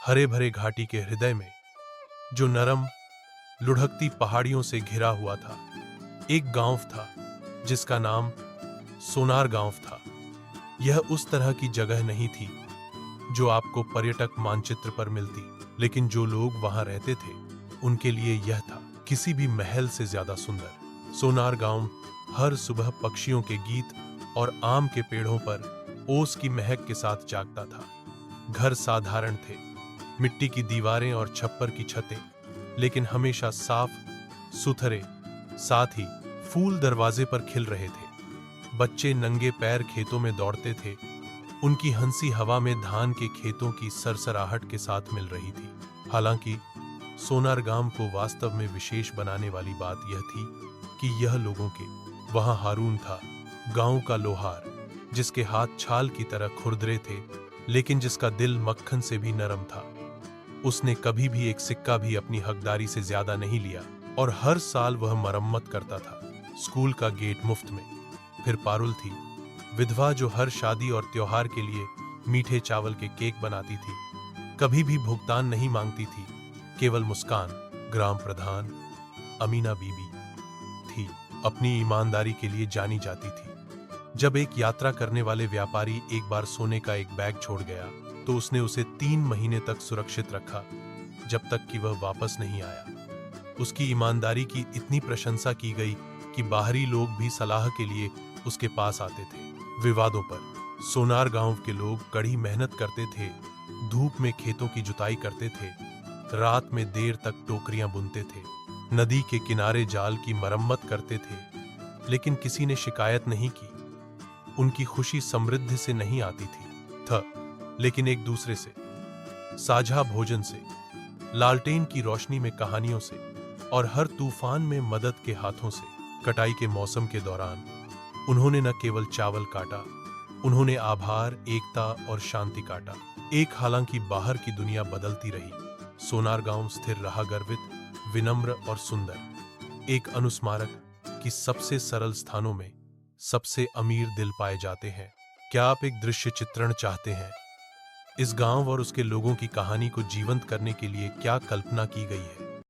हरे भरे घाटी के हृदय में, जो नरम लुढ़कती पहाड़ियों से घिरा हुआ था, एक गांव था जिसका नाम सोनार गांव था। यह उस तरह की जगह नहीं थी जो आपको पर्यटक मानचित्र पर मिलती, लेकिन जो लोग वहां रहते थे उनके लिए यह था किसी भी महल से ज्यादा सुंदर। सोनार गांव हर सुबह पक्षियों के गीत और आम के पेड़ों पर ओस की महक के साथ जागता था। घर साधारण थे, मिट्टी की दीवारें और छप्पर की छतें, लेकिन हमेशा साफ सुथरे। साथ ही फूल दरवाजे पर खिल रहे थे। बच्चे नंगे पैर खेतों में दौड़ते थे, उनकी हंसी हवा में धान के खेतों की सरसराहट के साथ मिल रही थी। हालांकि सोनार गांव को वास्तव में विशेष बनाने वाली बात यह थी कि यह लोगों के वहां हारून था, गांव का लोहार, जिसके हाथ छाल की तरह खुरदरे थे, लेकिन जिसका दिल मक्खन से भी नरम था। उसने कभी भी एक सिक्का भी अपनी हकदारी से ज्यादा नहीं लिया और हर साल वह मरम्मत करता था। स्कूल का गेट मुफ्त में। फिर पारुल थी, विधवा, जो हर शादी और त्योहार के लिए मीठे चावल के केक बनाती थी, कभी भी भुगतान नहीं मांगती थी, केवल मुस्कान। ग्राम प्रधान अमीना बीबी थी, अपनी ईमानदारी के लिए जानी जाती थी। जब एक यात्रा करने वाले व्यापारी एक बार सोने का एक बैग छोड़ गया तो उसने उसे 3 महीने तक सुरक्षित रखा, जब तक कि वह वापस नहीं आया। उसकी ईमानदारी की इतनी प्रशंसा की गई कि बाहरी लोग भी सलाह के लिए उसके पास आते थे। विवादों पर सोनार गांव के लोग कड़ी मेहनत करते थे, धूप में खेतों की जुताई करते थे, रात में देर तक टोकरियां बुनते थे, नदी के किनारे जाल की मरम्मत करते थे, लेकिन किसी ने शिकायत नहीं की। उनकी खुशी समृद्धि से नहीं आती थी, लेकिन एक दूसरे से, साझा भोजन से, लालटेन की रोशनी में कहानियों से और हर तूफान में मदद के हाथों से। कटाई के मौसम के दौरान उन्होंने न केवल चावल काटा, उन्होंने आभार, एकता और शांति काटा। हालांकि बाहर की दुनिया बदलती रही, सोनार गांव स्थिर रहा, गर्वित, विनम्र और सुंदर। एक अनुस्मारक कि सबसे सरल स्थानों में सबसे अमीर दिल पाए जाते हैं। क्या आप एक दृश्य चित्रण चाहते हैं? इस गांव और उसके लोगों की कहानी को जीवंत करने के लिए क्या कल्पना की गई है?